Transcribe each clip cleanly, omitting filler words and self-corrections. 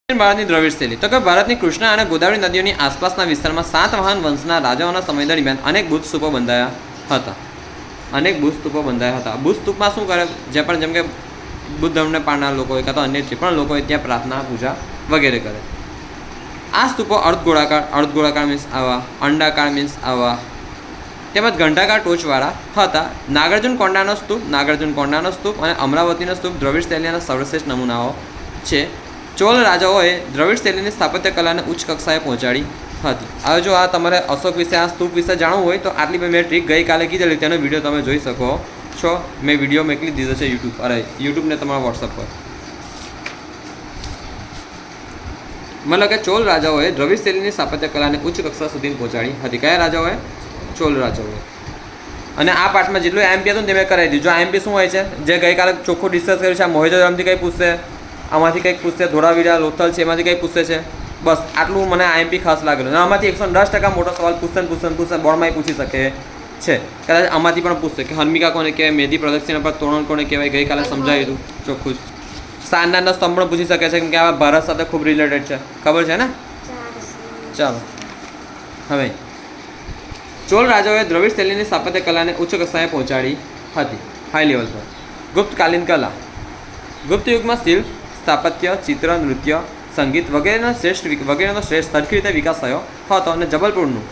ભારતની દ્રવિડ શૈલી તો કે ભારતની કૃષ્ણા અને ગોદાવરી નદીઓની આસપાસના વિસ્તારમાં સાતવાહન વંશના રાજાઓના સમય દરમિયાન અનેક બુદ્ધ સ્તૂપો બંધાયા હતા. બુદ્ધ સ્તૂપમાં શું કરે, જે પણ જેમ કે બુદ્ધ ધર્મને પાળનાર લોકો હોય કાં તો અન્ય જે પણ લોકો હોય ત્યાં પ્રાર્થના પૂજા વગેરે કરે. આ સ્તૂપો અર્ધગોળાકાર મીન્સ આવા, અંડાકાર મીન્સ આવા, તેમજ ઘંટાકાર ટોચવાળા હતા. નાગાર્જુન કોંડાનો સ્તૂપ અને અમરાવતીનો સ્તૂપ દ્રવિડ શૈલીના સર્વશ્રેષ્ઠ નમૂનાઓ છે. ચોલ રાજાઓએ દ્રવિડ શૈલીની સ્થાપત્ય કલાને ઉચ્ચ કક્ષાએ પહોંચાડી હતી. હવે જો આ તમારે અશોક વિશે, આ સ્તૂપ વિશે જાણવું હોય તો આટલી મેં ટ્રીક ગઈકાલે કીધેલી, તેનો વિડીયો તમે જોઈ શકો છો. મેં વિડીયો મોકલી દીધો છે યુટ્યુબને તમારા વોટ્સઅપ પર. મતલબ કે ચોલ રાજાઓએ દ્રવિડ શૈલીની સ્થાપત્ય કલાને ઉચ્ચ કક્ષા સુધી પહોંચાડી હતી. કયા રાજાઓએ? ચોલ રાજાઓએ. અને આ પાર્ટમાં જેટલું એમપી હતું ને તે મેં કરાવી દીધું. જો એમપી શું હોય છે, જે ગઈકાલે ચોખ્ખું ડિસ્કસ કર્યું છે, આ મોહેજોદડોથી કંઈ પૂછશે, આમાંથી કંઈક પૂછશે, ધોળાવીરા લોથલ છે એમાંથી કંઈ પૂછશે છે, બસ આટલું મને આઈએમપી ખાસ લાગેલું. અને આમાંથી 110% મોટો સવાલ પૂછશે બોર્ડમાં પૂછી શકે છે. કદાચ આમાંથી પણ પૂછશે કે હર્મિકા કોને કહેવાય, મેદી પ્રદક્ષિણા પર તોરણ કોને કહેવાય, ગઈકાલે સમજાવ્યું હતું ચોખ્ખું જ. સારનાથનો સ્તંભ પણ પૂછી શકે છે, કેમ કે આ ભારત સાથે ખૂબ રિલેટેડ છે, ખબર છે ને? ચાલો હવે ચોલ રાજાઓએ દ્રવિડ શૈલીની સ્થાપત્ય કલાને ઉચ્ચ કક્ષાએ પહોંચાડી હતી, હાઈ લેવલ પર. ગુપ્તકાલીન કલા. ગુપ્ત યુગમાં શિલ્પ, સ્થાપત્ય, ચિત્ર, નૃત્ય, સંગીત વગેરેનો શ્રેષ્ઠ સરખી રીતે વિકાસ થયો હતો. અને જબલપુરનું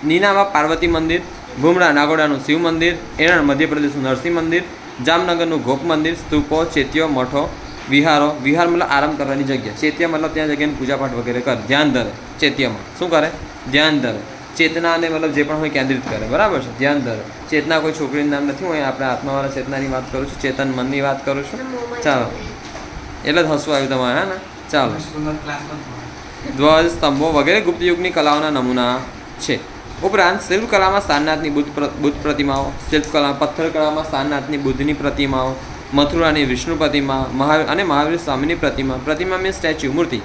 નીનામાં પાર્વતી મંદિર, ભૂમરા નાગોડાનું શિવ મંદિર, એરણ મધ્યપ્રદેશનું નરસિંહ મંદિર, જામનગરનું ગોપ મંદિર, સ્તૂપો, ચેત્યો, મઠો, વિહાર મતલબ આરામ કરવાની જગ્યા, ચેત્ય મતલબ ત્યાં જગ્યાએ પૂજાપાઠ વગેરે કરે, ધ્યાન ધરે. ચેત્યમાં શું કરે? ધ્યાન ધરે. ચેતનાને મતલબ જે પણ હોય કેન્દ્રિત કરે, બરાબર છે, ધ્યાન ધરે. ચેતના કોઈ છોકરીનું નામ નથી હોય, આપણે આત્માવાળા ચેતનાની વાત કરું છું, ચેતન મનની વાત કરું છું. ચાલો, એટલે જ હસવું આવ્યું તમારે, હા ને? ચાલો. ધ્વજ, સ્તંભો વગેરે ગુપ્ત યુગની કલાઓના નમૂના છે. ઉપરાંત શિલ્પકલામાં સારનાથની બુદ્ધ પ્રતિમાઓ, પથ્થરકલામાં સારનાથની બુદ્ધની પ્રતિમાઓ, મથુરાની વિષ્ણુ પ્રતિમા, મહાવીર સ્વામીની પ્રતિમા મીન્સ સ્ટેચ્યુ, મૂર્તિ,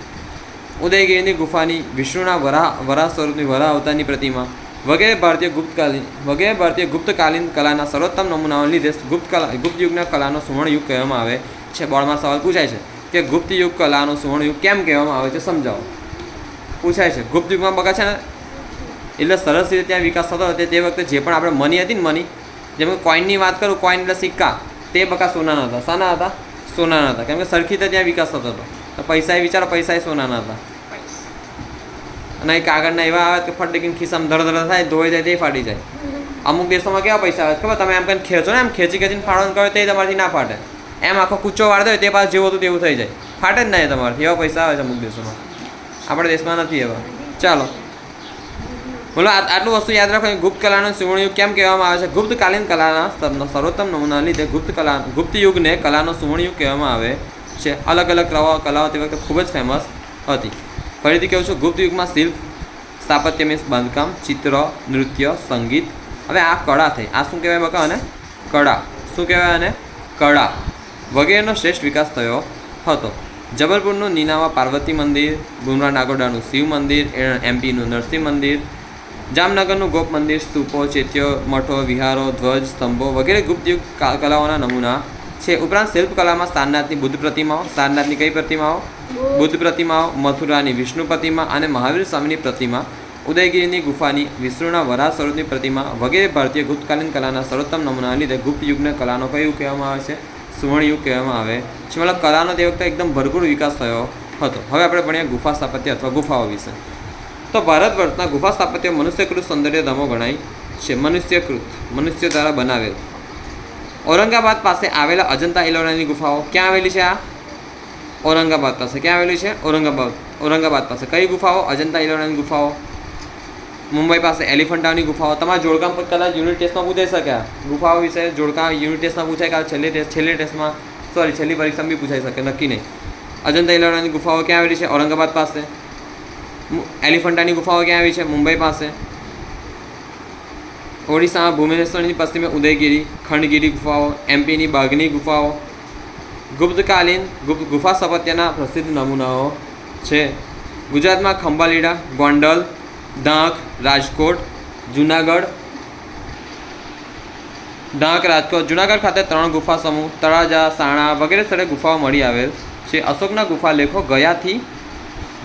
ઉદયગીરીની ગુફાની વિષ્ણુના વરાહ સ્વરૂપની વરાહ અવતારની પ્રતિમા વગેરે ભારતીય ગુપ્તકાલીન કલાના સર્વોત્તમ નમૂનાઓને લીધે ગુપ્ત યુગના કલાનો સુવર્ણ યુગ કહેવામાં આવે છે. બોર્ડમાં સવાલ પૂછાય છે કે ગુપ્ત યુગ કલાનો સુવર્ણ યુગ કેમ કહેવામાં આવે છે, સમજાવો. પૂછાય છે. ગુપ્ત યુગમાં બગા છે ને, એટલે સરસ રીતે ત્યાં વિકાસ થતો હતો. તે વખતે જે પણ આપણે મની હતી ને, મની, જેમ કે કોઈનની વાત કરું, કોઈન એટલે સિક્કા, તે બકા સોનાના હતા. શાના હતા? સોનાના હતા, કેમ કે સરખી રીતે ત્યાં વિકાસ થતો હતો. તો પૈસા વિચારો, પૈસા સોનાના હતા. અને કાગળના એવા આવે કે ફટકીને ખિસ્સામાં ધડ થાય, ધોઈ જાય, તે ફાટી જાય. અમુક દેશોમાં કેવા પૈસા આવે ખબર? તમે એમ કંઈ ખેંચો ને, એમ ખેંચીને ફાળવણ કરો તે તમારાથી ના ફાટે. એમ આખો કૂચો વાળતો હોય તે પાસ જેવું હતું તેવું થઈ જાય, ફાટે જ નહીં તમારાથી. એવા પૈસા આવે છે અમુક દેશોમાં, આપણા દેશમાં નથી એવા. ચાલો બોલો, આટલું વસ્તુ યાદ રાખો. ગુપ્ત કલાનો સુવર્ણ યુગ કેમ કહેવામાં આવે છે? ગુપ્તકાલીન કલાના સર્વોત્તમ નમૂના લીધે ગુપ્ત યુગને કલાનો સુવર્ણ યુગ કહેવામાં આવે છે. અલગ અલગ કલાઓ તે વખતે ખૂબ જ ફેમસ હતી. ફરીથી કહું છું, ગુપ્ત યુગમાં શિલ્પ, સ્થાપત્ય મીન્સ બાંધકામ, ચિત્ર, નૃત્ય, સંગીત. હવે આ કળા થઈ, આ શું કહેવાય બકા? અને કળા. શું કહેવાય? અને કળા વગેરેનો શ્રેષ્ઠ વિકાસ થયો હતો. જબલપુરનું નીનામાં પાર્વતી મંદિર, ભૂમરા નાગોડાનું શિવ મંદિર, એમપીનું નરસિંહ મંદિર, જામનગરનું ગોપ મંદિર, સ્તૂપો, ચેત્યો, મઠો, વિહારો, ધ્વજ, સ્તંભો વગેરે ગુપ્ત યુગ કલાઓના નમૂના છે. ઉપરાંત શિલ્પકલામાં સારનાથની બુદ્ધ પ્રતિમાઓ, સારનાથની કઈ પ્રતિમાઓ? બુદ્ધ પ્રતિમાઓ, મથુરાની વિષ્ણુ પ્રતિમા અને મહાવીર સ્વામીની પ્રતિમા, ઉદયગીરીની ગુફાની વિષ્ણુના વરાહ સ્વરૂપની પ્રતિમા વગેરે ભારતીય ગુપ્તકાલીન કલાના સર્વોત્તમ નમૂનાને લીધે ગુપ્ત યુગના કલાનો કયું કહેવામાં આવે છે? સુવર્ણ યુગ કહેવામાં આવે છે. મતલબ કલાનો તે વખતે એકદમ ભરપૂર વિકાસ થયો હતો. હવે આપણે ભણીએ ગુફા સ્થાપત્ય અથવા ગુફાઓ વિશે. તો ભારત વર્ષના ગુફા સ્થાપત્ય મનુષ્યકૃત સૌંદર્યધામો ગણાય છે. મનુષ્ય દ્વારા બનાવેલ. ઔરંગાબાદ પાસે આવેલા અજંતા ઇલોરાની ગુફાઓ ક્યાં આવેલી છે? આ ઔરંગાબાદ પાસે. ક્યાં આવેલી છે? ઔરંગાબાદ પાસે. કઈ ગુફાઓ? અજંતા ઇલોરાની ગુફાઓ. મુંબઈ પાસે એલિફન્ટાની ગુફાઓ. તમારા જોડકામ પર કદાચ યુનિટ ટેસ્ટમાં પૂછાઈ શકે. ગુફાઓ વિશે જોડકા યુનિટ ટેસ્ટમાં પૂછાય, કે છેલ્લી ટેસ્ટમાં છેલ્લી પરીક્ષામાં બી પૂછાઈ શકે, નક્કી નહીં. અજંતા ઇલોરાની ગુફાઓ ક્યાં આવેલી છે? ઔરંગાબાદ પાસે. એલિફન્ટાની ગુફાઓ ક્યાં આવી છે? મુંબઈ પાસે. ઓડિશામાં ભુવનેશ્વરની પશ્ચિમે ઉદયગીરી, ખંડગીરી ગુફાઓ. એમપીની બાઘની ગુફાઓ. ગુપ્તકાલીન ગુફા સ્થાપત્યના પ્રસિદ્ધ નમૂનાઓ છે. ગુજરાતમાં ખંભાલીડા, ગોંડલ, ડાંગ, રાજકોટ, જુનાગઢ, જુનાગઢ ખાતે 3 ગુફા સમૂહ, તળાજા, સાણા વગેરે સ્થળે ગુફાઓ મળી આવેલ છે. અશોકના ગુફા લેખો ગયાથી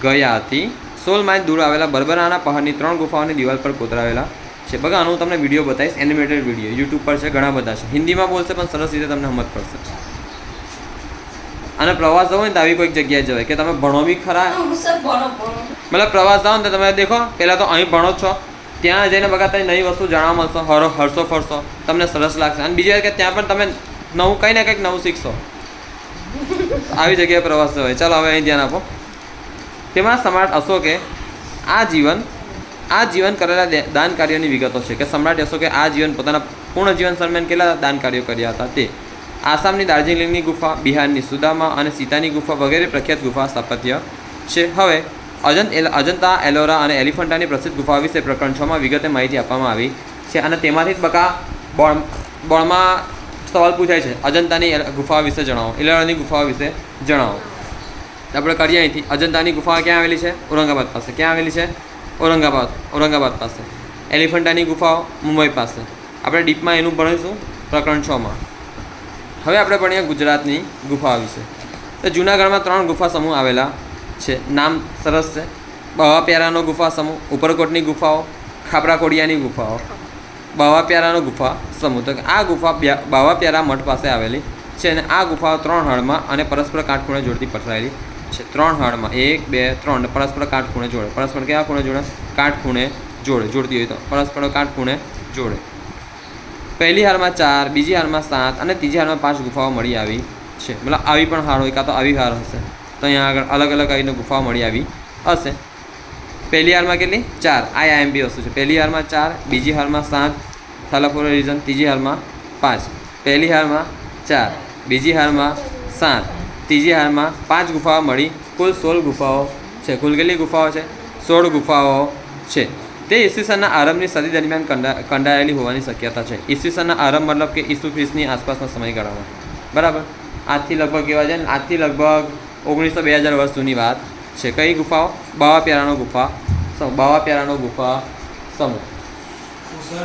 ગયા હતી. 16 માઇલ દૂર આવેલા બર્બરાના પહાડની 3 ગુફાઓની દિવાલ પર કોતરાવેલા છે. બગા આનું હું તમને વિડીયો બતાવીશ, એનિમેટેડ વિડીયો યુટ્યુબ પર છે, ઘણા બધા છે, હિન્દીમાં બોલશે પણ સરસ રીતે તમને સમજ પડશે. અને પ્રવાસ જવો ને તો આવી કોઈક જગ્યાએ જવાય કે તમે ભણો બી ખરા, મતલબ પ્રવાસ જાઓ ને તો તમે દેખો પહેલાં તો અહીં ભણો જ છો, ત્યાં જઈને બગા તમે નવી વસ્તુ જાણવા મળશો, હરશો ફરશો, તમને સરસ લાગશે. અને બીજી વાત કે ત્યાં પણ તમે નવું કંઈ ને કંઈક નવું શીખશો. આવી જગ્યાએ પ્રવાસ જવાય. ચાલો હવે અહીં ધ્યાન આપો. તેમાં સમ્રાટ અશોકે આ જીવન કરેલા દાન કાર્યોની વિગતો છે કે સમ્રાટ અશોકે આ જીવન પોતાના પૂર્ણ જીવન દરમિયાન કેટલા દાન કાર્યો કર્યા હતા તે. આસામની દાર્જિલિંગની ગુફા, બિહારની સુદામા અને સીતાની ગુફા વગેરે પ્રખ્યાત ગુફા સ્થાપત્ય છે. હવે અજંતા, એલોરા અને એલિફન્ટાની પ્રસિદ્ધ ગુફાઓ વિશે પ્રકરણ 6 માં વિગતે માહિતી આપવામાં આવી છે. અને તેમાંથી જ બકા બોર્ડમાં સવાલ પૂછાય છે, અજંતાની ગુફાઓ વિશે જણાવો, એલોરાની ગુફાઓ વિશે જણાવો. આપણે કરીએ અહીંથી. અજંતાની ગુફા ક્યાં આવેલી છે? ઔરંગાબાદ પાસે. ક્યાં આવેલી છે? ઔરંગાબાદ પાસે. એલિફન્ટાની ગુફાઓ મુંબઈ પાસે. આપણે ડીપમાં એનું ભણીશું પ્રકરણ 6 માં. હવે આપણે ભણીએ ગુજરાતની ગુફાઓ વિશે. તો જૂનાગઢમાં 3 ગુફા સમૂહ આવેલા છે. નામ સરસ છે. બાવા પ્યારાનો ગુફા સમૂહ, ઉપરકોટની ગુફાઓ, ખાપરા કોડિયાની ગુફાઓ. બાવા પ્યારાનો ગુફા સમૂહ, તો આ ગુફા બાવા પ્યારા મઠ પાસે આવેલી છે. અને આ ગુફાઓ 3 હળમાં અને પરસ્પર કાટખૂણે જોડતી પથરાયેલી છે. 3 હળમાં 1, 2, 3 પરસ્પર કાટખૂણે જોડે. પરસ્પર કયા ખૂણે જોડે? કાટખૂણે જોડતી હોય તો પરસ્પર કાટખૂણે જોડે. પહેલી હારમાં 4, બીજી હારમાં 7 અને ત્રીજી હારમાં 5 ગુફાઓ મળી આવી છે. મતલબ આવી પણ હાર હોય કાં તો આવી હાર હશે, તો અહીંયા આગળ અલગ અલગ આવીને ગુફાઓ મળી આવી હશે. પહેલી હારમાં કેટલી? 4. આ આઈએમપી વસ્તુ છે. પહેલી હારમાં 4, બીજી હારમાં 7, થાલાપુર રીઝન, ત્રીજી હારમાં 5. પહેલી હારમાં 4, બીજી હારમાં 7, ત્રીજી હારમાં 5 ગુફાઓ મળી. કુલ 16 ગુફાઓ છે. કુલ કેટલી ગુફાઓ છે? 16 ગુફાઓ છે. તે ઈસવીસનના આરંભની સદી દરમિયાન કંડાયેલી હોવાની શક્યતા છે. ઈસવીસનના આરંભ મતલબ કે ઈસુ ખ્રિસ્તની આસપાસના સમયગાળામાં, બરાબર. આજથી લગભગ કેવા છે ને, આજથી લગભગ 1900-2000 વર્ષ જૂની વાત છે. કઈ ગુફાઓ? બાવા પ્યારાનો ગુફા સમૂહ.